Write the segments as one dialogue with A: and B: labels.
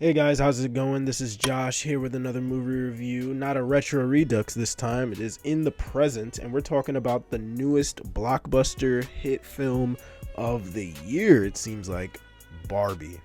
A: Hey guys, how's it going? This is Josh here with another movie review. Not a retro redux this time, it is in the present, and we're talking about the newest blockbuster hit film of the year, it seems like, Barbie.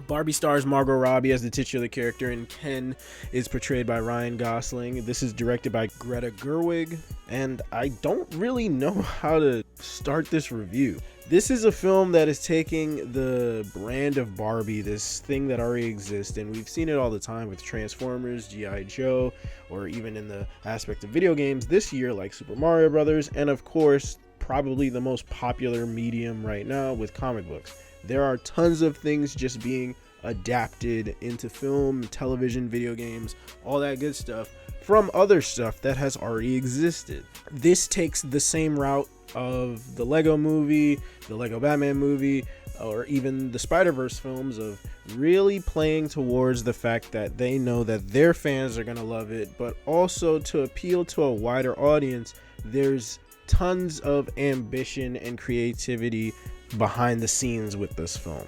A: Barbie stars Margot Robbie as the titular character, and Ken is portrayed by Ryan Gosling. This is directed by Greta Gerwig, and I don't really know how to start this review. This is a film that is taking the brand of Barbie, this thing that already exists, and we've seen it all the time with Transformers, G.I. Joe, or even in the aspect of video games this year like Super Mario Brothers, and of course, probably the most popular medium right now with comic books. There are tons of things just being adapted into film, television, video games, all that good stuff from other stuff that has already existed. This takes the same route of the Lego movie, the Lego Batman movie, or even the Spider-Verse films of really playing towards the fact that they know that their fans are going to love it, but also to appeal to a wider audience, there's tons of ambition and creativity behind the scenes with this film.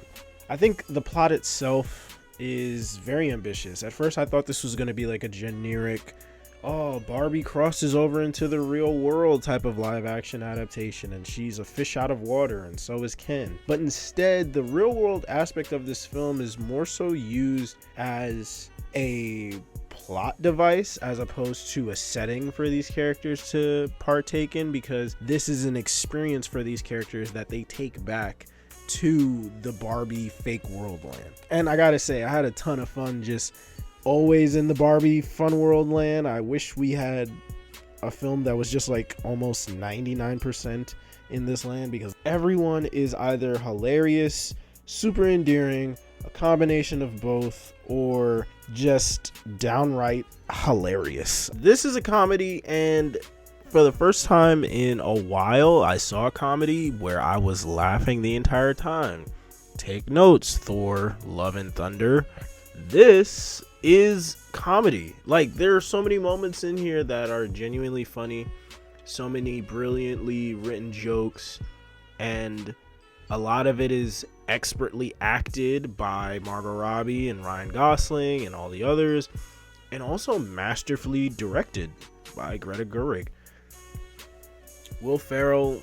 A: I think the plot itself is very ambitious. At first I thought this was going to be like a generic, oh, Barbie crosses over into the real world type of live action adaptation and she's a fish out of water and so is Ken. But instead, the real world aspect of this film is more so used as a plot device as opposed to a setting for these characters to partake in, because this is an experience for these characters that they take back to the Barbie fake world land. And I gotta say, I had a ton of fun just always in the Barbie fun world land. I wish we had a film that was just like almost 99% in this land, because everyone is either hilarious, super endearing, a combination of both, or just downright hilarious. This is a comedy, and for the first time in a while, I saw a comedy where I was laughing the entire time. Take notes, Thor, Love and Thunder. This is comedy. Like, there are so many moments in here that are genuinely funny, so many brilliantly written jokes, and a lot of it is expertly acted by Margot Robbie and Ryan Gosling and all the others, and also masterfully directed by Greta Gerwig. Will Ferrell,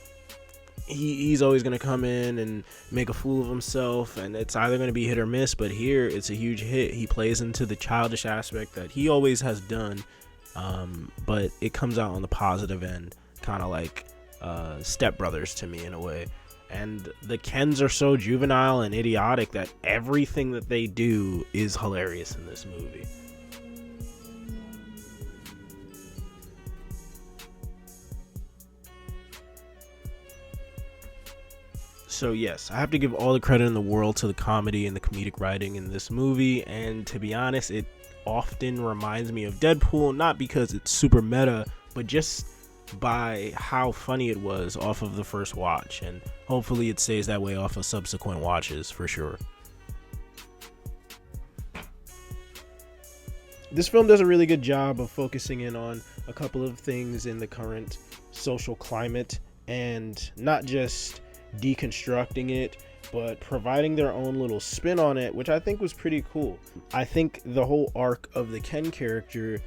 A: he's always going to come in and make a fool of himself, and it's either going to be hit or miss, but here it's a huge hit. He plays into the childish aspect that he always has done, but it comes out on the positive end, kind of like Step Brothers to me in a way. And the Kens are so juvenile and idiotic that everything that they do is hilarious in this movie. So yes, I have to give all the credit in the world to the comedy and the comedic writing in this movie, and to be honest, it often reminds me of Deadpool, not because it's super meta, but just by how funny it was off of the first watch, and hopefully it stays that way off of subsequent watches for sure. This film does a really good job of focusing in on a couple of things in the current social climate, and not just deconstructing it, but providing their own little spin on it, which I think was pretty cool. I think the whole arc of the Ken character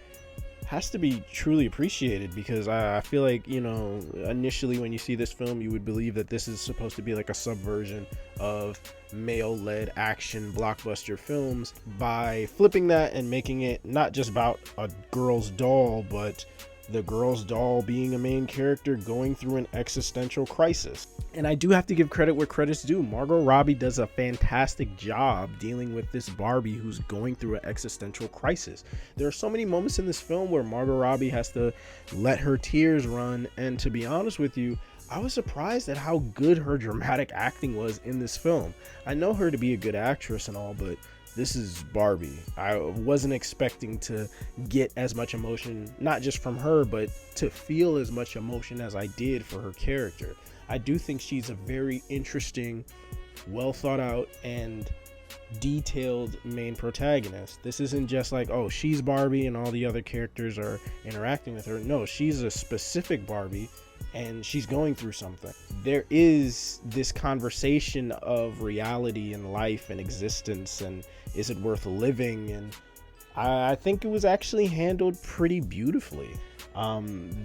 A: has to be truly appreciated, because I feel like, you know, initially when you see this film, you would believe that this is supposed to be like a subversion of male-led action blockbuster films, by flipping that and making it not just about a girl's doll, but the girl's doll being a main character going through an existential crisis. And I do have to give credit where credit's due. Margot Robbie does a fantastic job dealing with this Barbie who's going through an existential crisis. There are so many moments in this film where Margot Robbie has to let her tears run, and to be honest with you, I was surprised at how good her dramatic acting was in this film. I know her to be a good actress and all, but this is Barbie. I wasn't expecting to get as much emotion, not just from her, but to feel as much emotion as I did for her character. I do think she's a very interesting, well thought out, and detailed main protagonist. This isn't just like, oh, she's Barbie and all the other characters are interacting with her. No, she's a specific Barbie and she's going through something. There is this conversation of reality and life and existence and is it worth living? And I think it was actually handled pretty beautifully.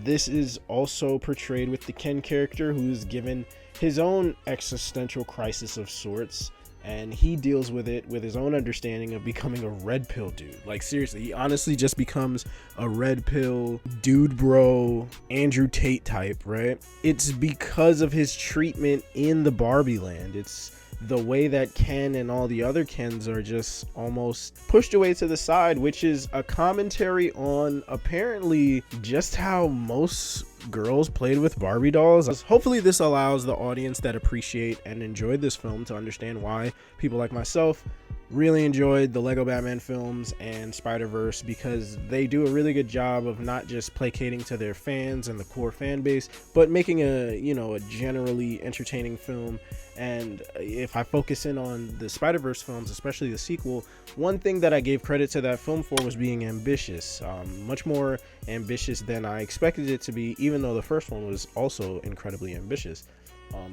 A: This is also portrayed with the Ken character, who's given his own existential crisis of sorts, and he deals with it with his own understanding of becoming a red pill dude. Like, seriously, he honestly just becomes a red pill dude bro, Andrew Tate type, right? It's because of his treatment in the Barbie land. It's the way that Ken and all the other Kens are just almost pushed away to the side, which is a commentary on apparently just how most girls played with Barbie dolls. Hopefully this allows the audience that appreciate and enjoyed this film to understand why people like myself really enjoyed the Lego Batman films and Spider-Verse, because they do a really good job of not just placating to their fans and the core fan base, but making a generally entertaining film. And if I focus in on the Spider-Verse films, especially the sequel, one thing that I gave credit to that film for was being ambitious, much more ambitious than I expected it to be, even though the first one was also incredibly ambitious.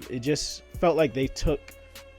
A: It just felt like they took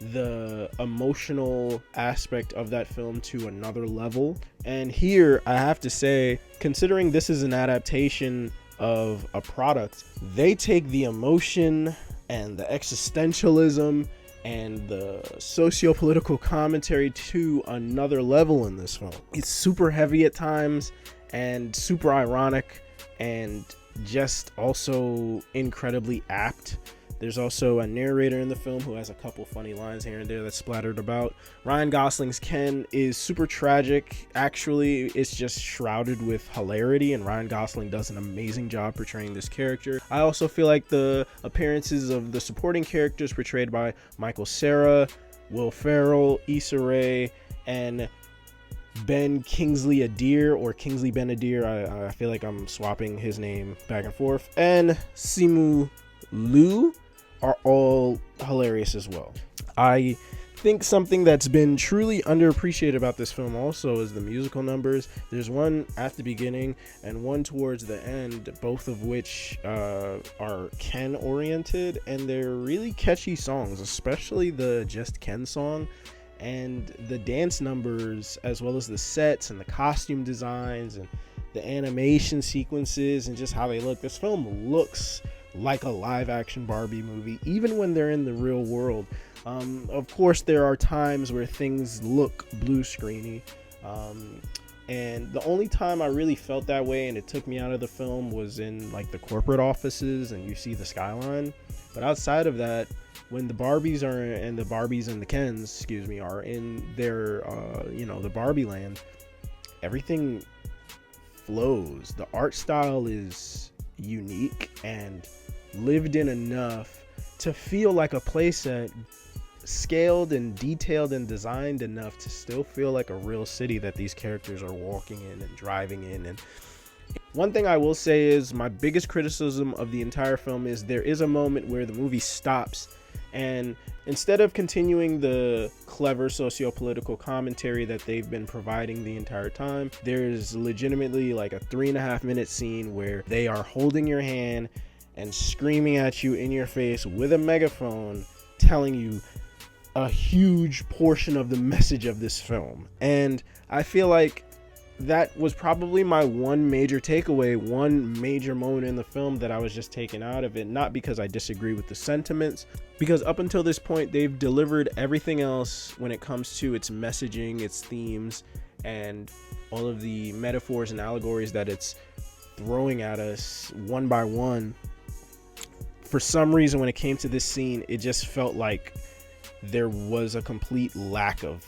A: the emotional aspect of that film to another level. And here, I have to say, considering this is an adaptation of a product, they take the emotion and the existentialism and the socio-political commentary to another level in this film. It's super heavy at times and super ironic and just also incredibly apt. There's also a narrator in the film who has a couple funny lines here and there that's splattered about. Ryan Gosling's Ken is super tragic. Actually, it's just shrouded with hilarity, and Ryan Gosling does an amazing job portraying this character. I also feel like the appearances of the supporting characters portrayed by Michael Cera, Will Ferrell, Issa Rae, and Ben Kingsley Adir, or Kingsley Ben Adir, I feel like I'm swapping his name back and forth, and Simu Liu are all hilarious as well. I think something that's been truly underappreciated about this film also is the musical numbers. There's one at the beginning and one towards the end, both of which are Ken oriented, and they're really catchy songs, especially the Just Ken song. And the dance numbers, as well as the sets and the costume designs and the animation sequences and just how they look. This film looks like a live action Barbie movie, even when they're in the real world. Of course, there are times where things look blue screeny. And the only time I really felt that way and it took me out of the film was in like the corporate offices and you see the skyline. But outside of that, when the Barbies and the Kens, are in their, the Barbie land, everything flows. The art style is unique and lived in enough to feel like a playset, scaled and detailed and designed enough to still feel like a real city that these characters are walking in and driving in. And one thing I will say is my biggest criticism of the entire film is there is a moment where the movie stops, and instead of continuing the clever socio-political commentary that they've been providing the entire time, there's legitimately like a 3.5 minute scene where they are holding your hand and screaming at you in your face with a megaphone, telling you a huge portion of the message of this film. And I feel like that was probably my one major takeaway, one major moment in the film that I was just taken out of it. Not because I disagree with the sentiments, because up until this point they've delivered everything else when it comes to its messaging, its themes, and all of the metaphors and allegories that it's throwing at us one by one. For some reason, when it came to this scene, it just felt like there was a complete lack of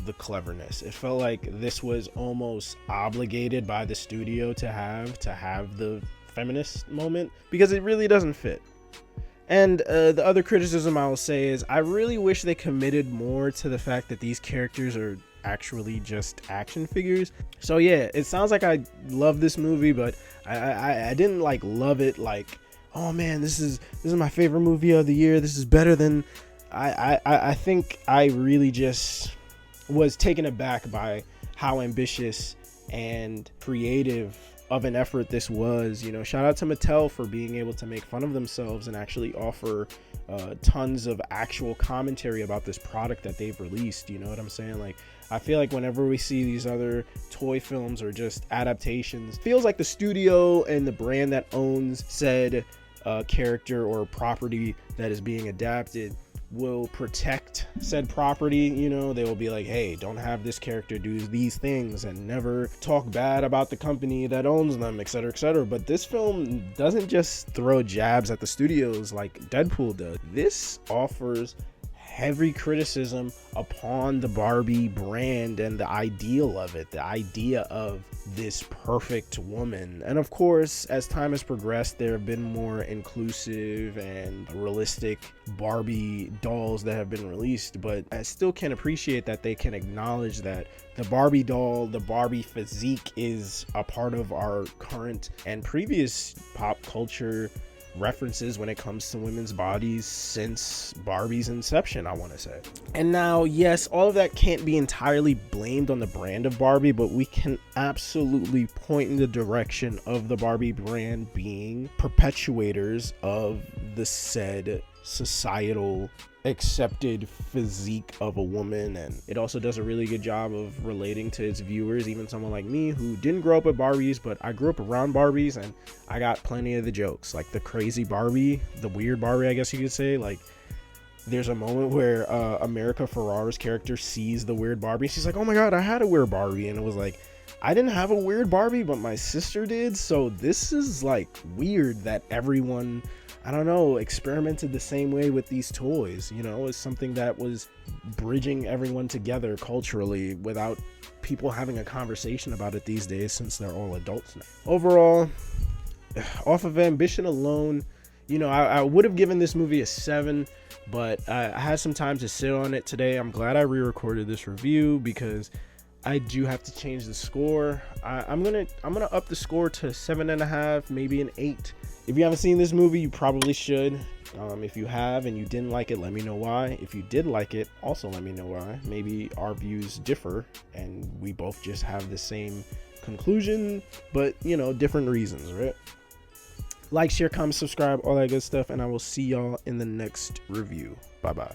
A: the cleverness. It felt like this was almost obligated by the studio to have the feminist moment, because it really doesn't fit. And the other criticism I will say is I really wish they committed more to the fact that these characters are actually just action figures. So yeah, it sounds like I love this movie, but I didn't like love it like, oh man, this is my favorite movie of the year, this is better than I think I really just was taken aback by how ambitious and creative of an effort this was. Shout out to Mattel for being able to make fun of themselves and actually offer tons of actual commentary about this product that they've released. You know what I'm saying? Like, I feel like whenever we see these other toy films or just adaptations, feels like the studio and the brand that owns said character or property that is being adapted will protect said property. You know, they will be like, hey, don't have this character do these things and never talk bad about the company that owns them, etc., etc. But this film doesn't just throw jabs at the studios like Deadpool does. This offers heavy criticism upon the Barbie brand and the ideal of it, the idea of this perfect woman. And of course, as time has progressed, there have been more inclusive and realistic Barbie dolls that have been released, but I still can appreciate that they can acknowledge that the Barbie doll, the Barbie physique is a part of our current and previous pop culture references when it comes to women's bodies since Barbie's inception, I want to say. And now, yes, all of that can't be entirely blamed on the brand of Barbie, but we can absolutely point in the direction of the Barbie brand being perpetuators of the said societal accepted physique of a woman. And it also does a really good job of relating to its viewers, even someone like me who didn't grow up with Barbies, but I grew up around Barbies and I got plenty of the jokes, like the crazy Barbie, the weird Barbie, I guess you could say. Like, there's a moment where America Ferrera's character sees the weird Barbie. She's like, oh my god, I had a weird Barbie. And it was like, I didn't have a weird Barbie, but my sister did. So this is like weird that everyone, I don't know, experimented the same way with these toys. You know, it's something that was bridging everyone together culturally without people having a conversation about it these days, since they're all adults now. Overall, off of ambition alone, you know, I would have given this movie a 7, but I had some time to sit on it today. I'm glad I re-recorded this review because I do have to change the score. I'm gonna up the score to 7.5, maybe an 8. If you haven't seen this movie, you probably should. If you have and you didn't like it, let me know why. If you did like it, also let me know why. Maybe our views differ and we both just have the same conclusion, but you know, different reasons, right? Like, share, comment, subscribe, all that good stuff, and I will see y'all in the next review. Bye bye.